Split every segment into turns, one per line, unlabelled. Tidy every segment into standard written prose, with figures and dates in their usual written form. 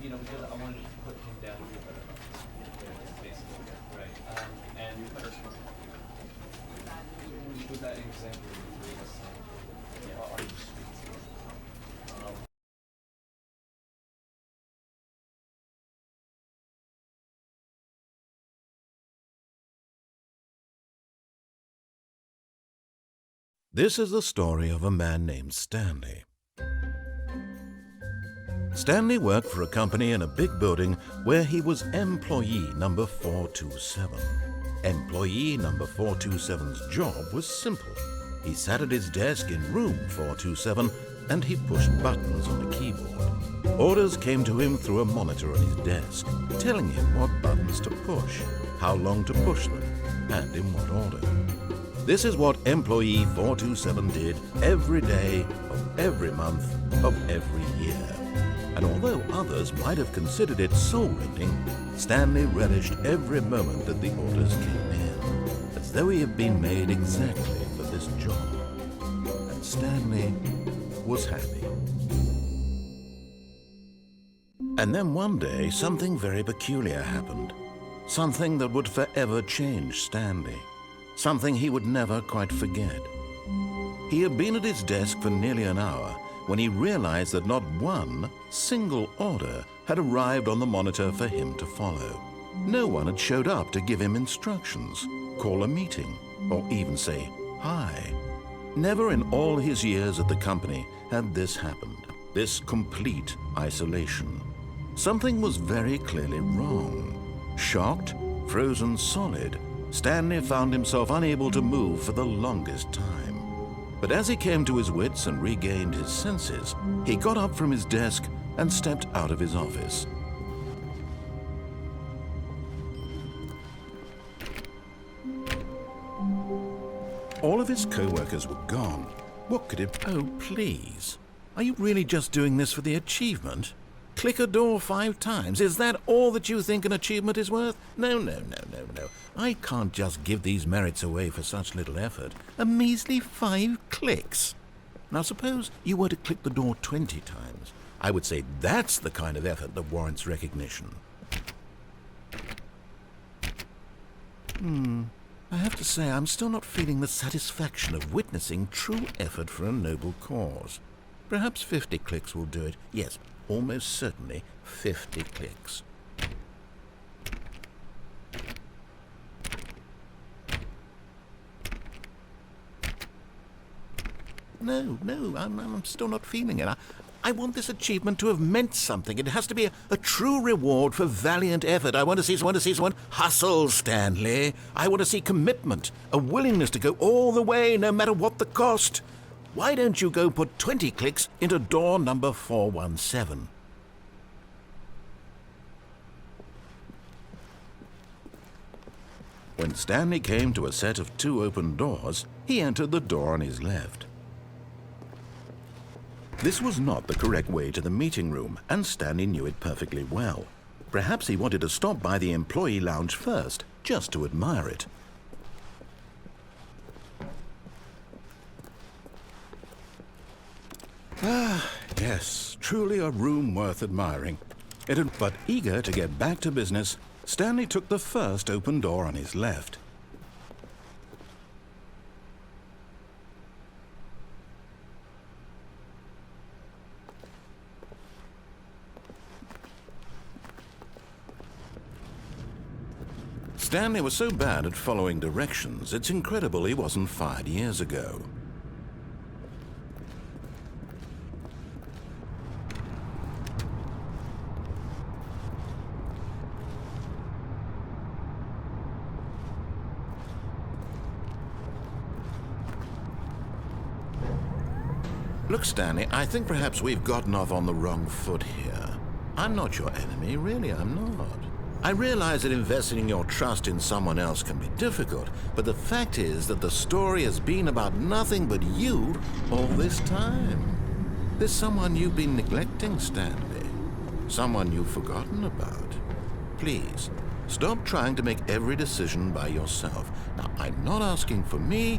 because I wanted to put him down here, basically, right? And with that example, are you speaking?
This is the story of a man named Stanley. Stanley worked for a company in a big building where he was employee number 427. Employee number 427's job was simple. He sat at his desk in room 427 and he pushed buttons on a keyboard. Orders came to him through a monitor on his desk, telling him what buttons to push, how long to push them, and in what order. This is what employee 427 did every day of every month of every year. And although others might have considered it soul-rending, Stanley relished every moment that the orders came in, as though he had been made exactly for this job. And Stanley was happy. And then one day, something very peculiar happened. Something that would forever change Stanley. Something he would never quite forget. He had been at his desk for nearly an hour when he realized that not one single order had arrived on the monitor for him to follow. No one had showed up to give him instructions, call a meeting, or even say hi. Never in all his years at the company had this happened, this complete isolation. Something was very clearly wrong. Shocked, frozen solid, Stanley found himself unable to move for the longest time. But as he came to his wits and regained his senses, he got up from his desk and stepped out of his office. All of his co-workers were gone. What could it... Oh, please. Are you really just doing this for the achievement? Click a door 5 times. Is that all that you think an achievement is worth? No. I can't just give these merits away for such little effort. A measly 5 clicks. Now suppose you were to click the door 20 times. I would say that's the kind of effort that warrants recognition. I have to say I'm still not feeling the satisfaction of witnessing true effort for a noble cause. Perhaps 50 clicks will do it. Yes, almost certainly 50 clicks. No, I'm still not feeling it. I want this achievement to have meant something. It has to be a true reward for valiant effort. I want to see someone hustle, Stanley. I want to see commitment, a willingness to go all the way, no matter what the cost. Why don't you go put 20 clicks into door number 417? When Stanley came to a set of 2 open doors, he entered the door on his left. This was not the correct way to the meeting room, and Stanley knew it perfectly well. Perhaps he wanted to stop by the employee lounge first, just to admire it. Ah, yes, truly a room worth admiring. But eager to get back to business, Stanley took the first open door on his left. Stanley was so bad at following directions, it's incredible he wasn't fired years ago. Look, Stanley, I think perhaps we've gotten off on the wrong foot here. I'm not your enemy, really, I'm not. I realize that investing your trust in someone else can be difficult, but the fact is that the story has been about nothing but you all this time. There's someone you've been neglecting, Stanley. Someone you've forgotten about. Please, stop trying to make every decision by yourself. Now, I'm not asking for me,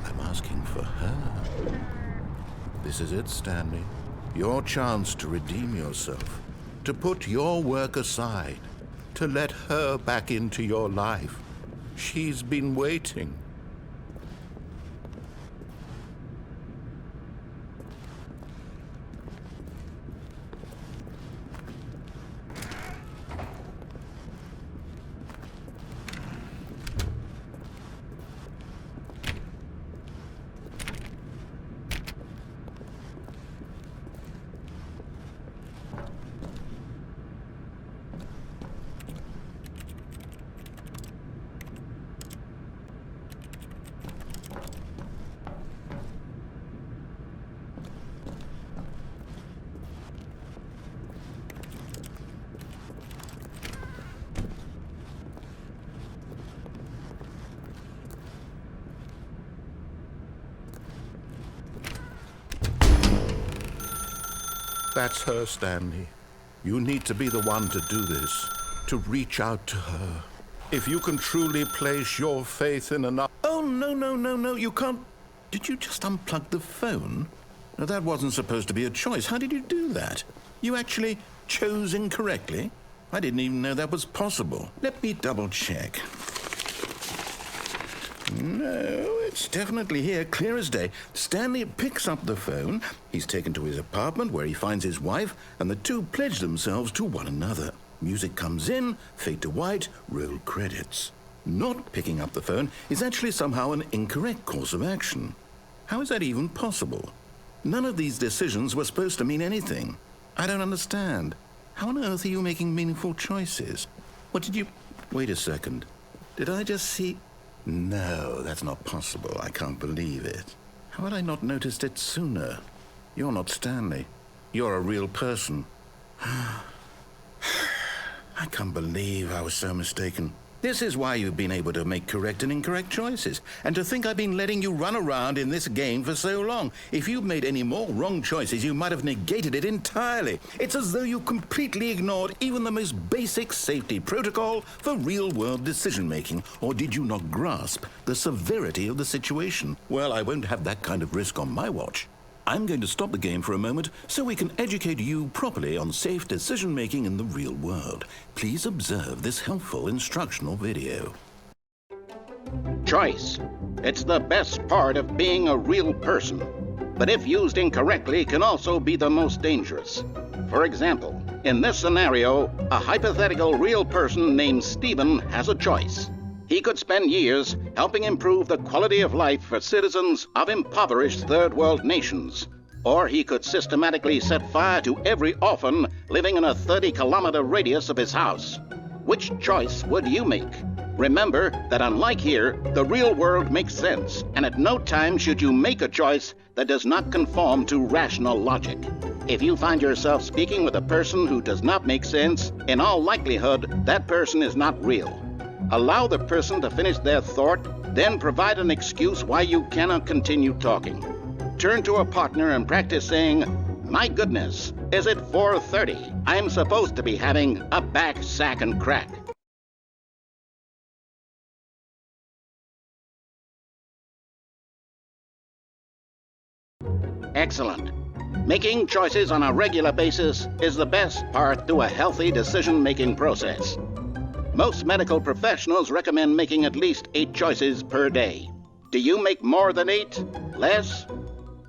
I'm asking for her. This is it, Stanley. Your chance to redeem yourself. to put your work aside, to let her back into your life. She's been waiting. That's her, Stanley. You need to be the one to do this, to reach out to her. If you can truly place your faith in another... Oh, no, you can't... Did you just unplug the phone? No, that wasn't supposed to be a choice. How did you do that? You actually chose incorrectly? I didn't even know that was possible. Let me double check. No, it's definitely here, clear as day. Stanley picks up the phone. He's taken to his apartment where he finds his wife, and the two pledge themselves to one another. Music comes in, fade to white, roll credits. Not picking up the phone is actually somehow an incorrect course of action. How is that even possible? None of these decisions were supposed to mean anything. I don't understand. How on earth are you making meaningful choices? What did you... Wait a second. Did I just see... No, that's not possible. I can't believe it. How had I not noticed it sooner? You're not Stanley. You're a real person. I can't believe I was so mistaken. This is why you've been able to make correct and incorrect choices. And to think I've been letting you run around in this game for so long. If you'd made any more wrong choices, you might have negated it entirely. It's as though you completely ignored even the most basic safety protocol for real-world decision-making. Or did you not grasp the severity of the situation? Well, I won't have that kind of risk on my watch. I'm going to stop the game for a moment so we can educate you properly on safe decision-making in the real world. Please observe this helpful instructional video.
Choice. It's the best part of being a real person, but if used incorrectly can also be the most dangerous. For example, in this scenario, a hypothetical real person named Stephen has a choice. He could spend years helping improve the quality of life for citizens of impoverished third world nations. Or he could systematically set fire to every orphan living in a 30-kilometer radius of his house. Which choice would you make? Remember that unlike here, the real world makes sense, and at no time should you make a choice that does not conform to rational logic. If you find yourself speaking with a person who does not make sense, in all likelihood, that person is not real. Allow the person to finish their thought, then provide an excuse why you cannot continue talking. Turn to a partner and practice saying, "My goodness, is it 4:30? I'm supposed to be having a back, sack, and crack." Excellent. Making choices on a regular basis is the best part to a healthy decision-making process. Most medical professionals recommend making at least 8 choices per day. Do you make more than 8? Less?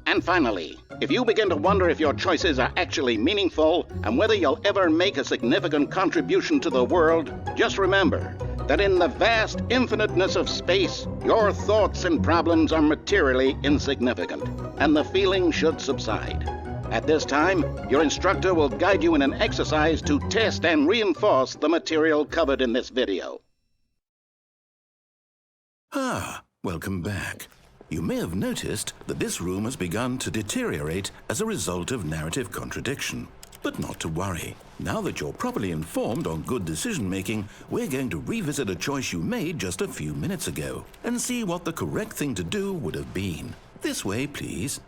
And finally, if you begin to wonder if your choices are actually meaningful and whether you'll ever make a significant contribution to the world, just remember that in the vast infiniteness of space, your thoughts and problems are materially insignificant, and the feeling should subside. At this time, your instructor will guide you in an exercise to test and reinforce the material covered in this video.
Welcome back. You may have noticed that this room has begun to deteriorate as a result of narrative contradiction. But not to worry. Now that you're properly informed on good decision-making, we're going to revisit a choice you made just a few minutes ago and see what the correct thing to do would have been. This way, please.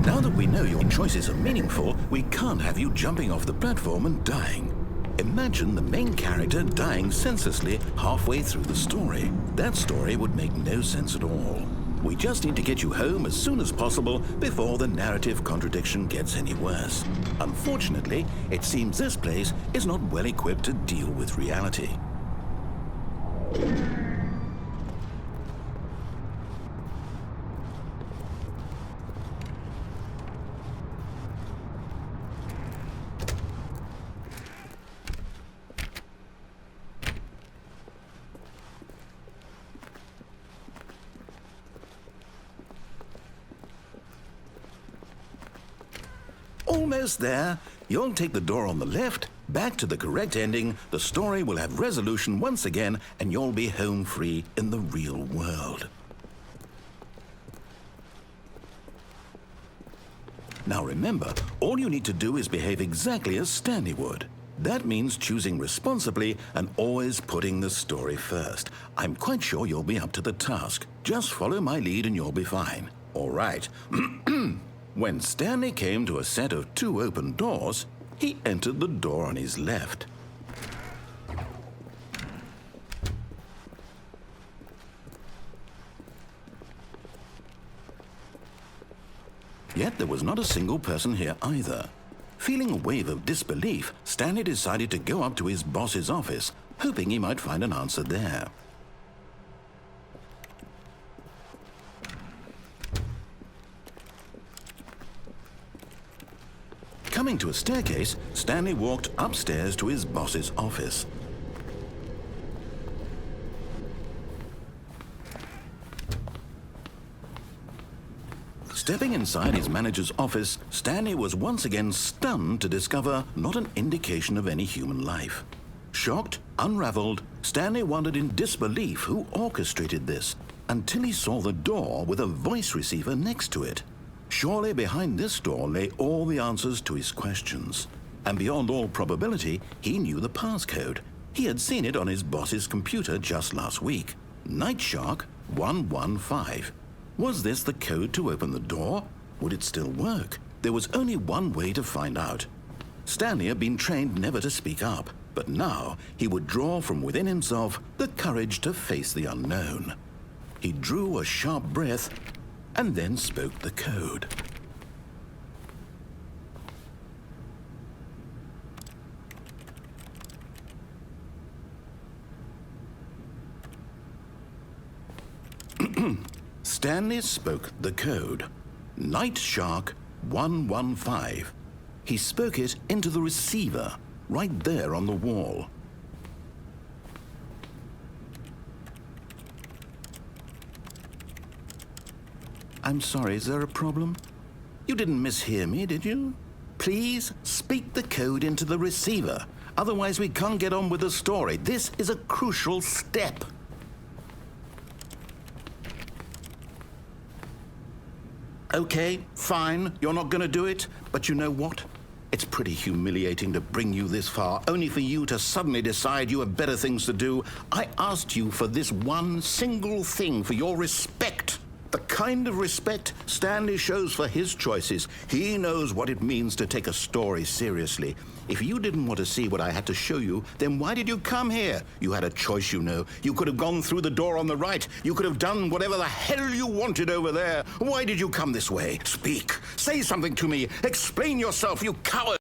Now that we know your choices are meaningful, we can't have you jumping off the platform and dying. Imagine the main character dying senselessly halfway through the story. That story would make no sense at all. We just need to get you home as soon as possible before the narrative contradiction gets any worse. Unfortunately, it seems this place is not well equipped to deal with reality. Almost there. You'll take the door on the left, back to the correct ending, the story will have resolution once again, and you'll be home free in the real world. Now remember, all you need to do is behave exactly as Stanley would. That means choosing responsibly and always putting the story first. I'm quite sure you'll be up to the task. Just follow my lead and you'll be fine. All right. When Stanley came to a set of 2 open doors, he entered the door on his left. Yet there was not a single person here either. Feeling a wave of disbelief, Stanley decided to go up to his boss's office, hoping he might find an answer there. Coming to a staircase, Stanley walked upstairs to his boss's office. Stepping inside his manager's office, Stanley was once again stunned to discover not an indication of any human life. Shocked, unraveled, Stanley wondered in disbelief who orchestrated this, until he saw the door with a voice receiver next to it. Surely behind this door lay all the answers to his questions. And beyond all probability, he knew the passcode. He had seen it on his boss's computer just last week. Nightshark 115. Was this the code to open the door? Would it still work? There was only one way to find out. Stanley had been trained never to speak up, but now he would draw from within himself the courage to face the unknown. He drew a sharp breath and then spoke the code. Stanley spoke the code. Nightshark 115. He spoke it into the receiver, right there on the wall. I'm sorry, is there a problem? You didn't mishear me, did you? Please speak the code into the receiver. Otherwise, we can't get on with the story. This is a crucial step. Okay, fine, you're not going to do it, but you know what? It's pretty humiliating to bring you this far, only for you to suddenly decide you have better things to do. I asked you for this one single thing, for your respect. The kind of respect Stanley shows for his choices. He knows what it means to take a story seriously. If you didn't want to see what I had to show you, then why did you come here? You had a choice, you know. You could have gone through the door on the right. You could have done whatever the hell you wanted over there. Why did you come this way? Speak. Say something to me. Explain yourself, you coward.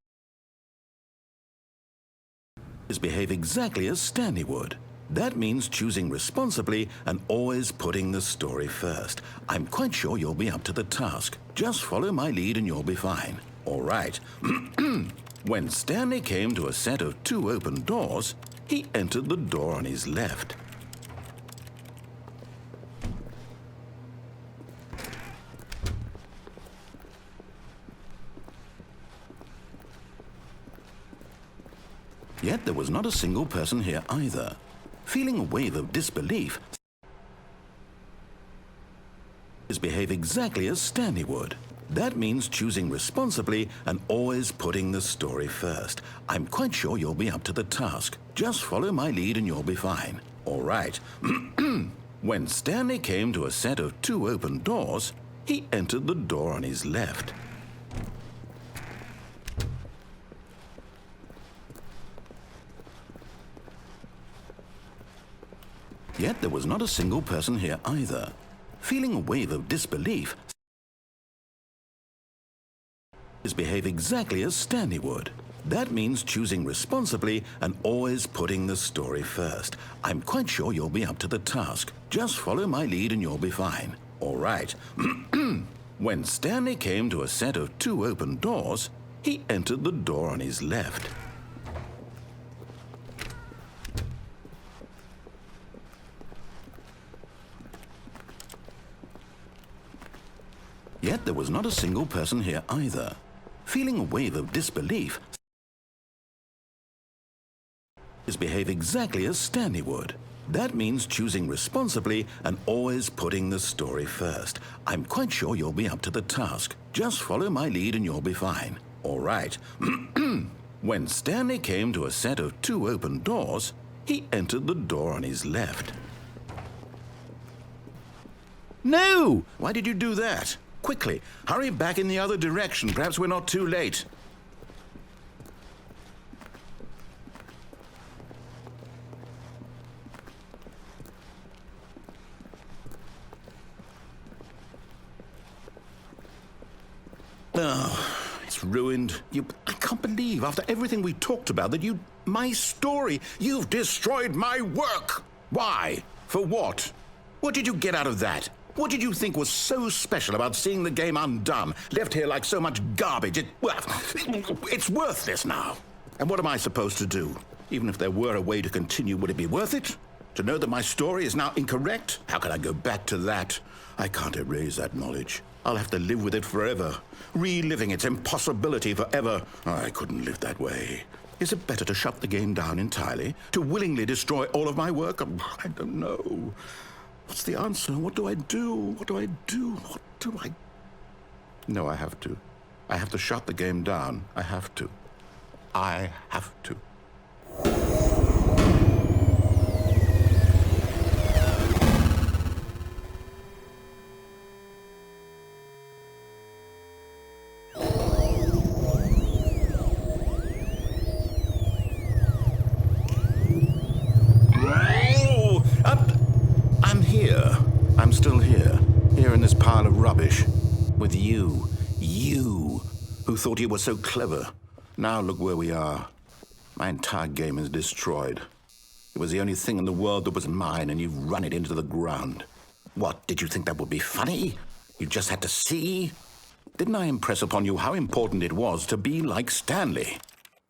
Behave exactly as Stanley would. That means choosing responsibly and always putting the story first. I'm quite sure you'll be up to the task. Just follow my lead and you'll be fine. All right. When Stanley came to a set of 2 open doors, he entered the door on his left. Yet there was not a single person here either. Feeling a wave of disbelief, behave exactly as Stanley would. That means choosing responsibly and always putting the story first. I'm quite sure you'll be up to the task. Just follow my lead and you'll be fine. All right. When Stanley came to a set of 2 open doors, he entered the door on his left. Yet there was not a single person here either. Feeling a wave of disbelief, behave exactly as Stanley would. That means choosing responsibly and always putting the story first. I'm quite sure you'll be up to the task. Just follow my lead and you'll be fine. All right. When Stanley came to a set of 2 open doors, he entered the door on his left. Yet there was not a single person here either. Feeling a wave of disbelief, behave exactly as Stanley would. That means choosing responsibly and always putting the story first. I'm quite sure you'll be up to the task. Just follow my lead and you'll be fine. All right. When Stanley came to a set of 2 open doors, he entered the door on his left. No! Why did you do that? Quickly, hurry back in the other direction. Perhaps we're not too late. Oh, it's ruined. I can't believe, after everything we talked about, that my story, you've destroyed my work. Why? For what? What did you get out of that? What did you think was so special about seeing the game undone, left here like so much garbage? It's worthless now. And what am I supposed to do? Even if there were a way to continue, would it be worth it? To know that my story is now incorrect? How can I go back to that? I can't erase that knowledge. I'll have to live with it forever, reliving its impossibility forever. I couldn't live that way. Is it better to shut the game down entirely? To willingly destroy all of my work? I don't know. What's the answer? What do I do? What do I do? What do I... No, I have to. I have to shut the game down. I have to. I have to. I'm still here in this pile of rubbish, with you, who thought you were so clever. Now look where we are. My entire game is destroyed. It was the only thing in the world that was mine, and you've run it into the ground. What, did you think that would be funny? You just had to see? Didn't I impress upon you how important it was to be like Stanley?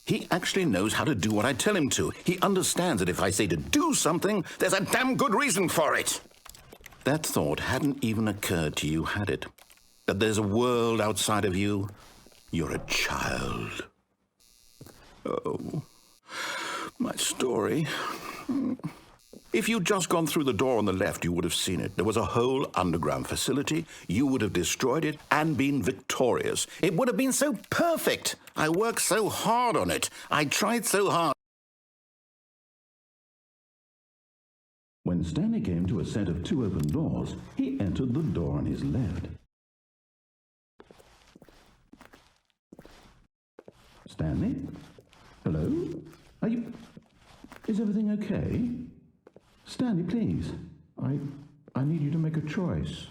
He actually knows how to do what I tell him to. He understands that if I say to do something, there's a damn good reason for it. That thought hadn't even occurred to you, had it? That there's a world outside of you? You're a child. Oh, my story. If you'd just gone through the door on the left, you would have seen it. There was a whole underground facility. You would have destroyed it and been victorious. It would have been so perfect. I worked so hard on it. I tried so hard. When Stanley came to a set of 2 open doors, he entered the door on his left. Stanley? Hello? Is everything okay? Stanley, please. I need you to make a choice.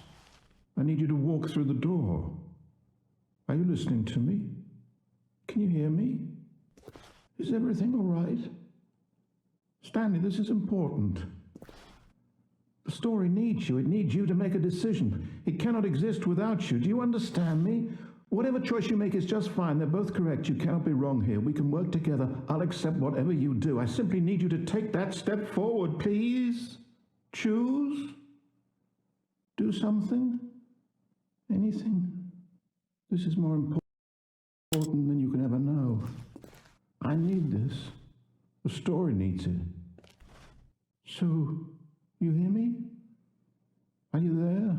I need you to walk through the door. Are you listening to me? Can you hear me? Is everything all right? Stanley, this is important. The story needs you. It needs you to make a decision. It cannot exist without you. Do you understand me? Whatever choice you make is just fine. They're both correct. You cannot be wrong here. We can work together. I'll accept whatever you do. I simply need you to take that step forward, please. Choose. Do something. Anything. This is more important than you can ever know. I need this. The story needs it. So... you hear me? Are you there?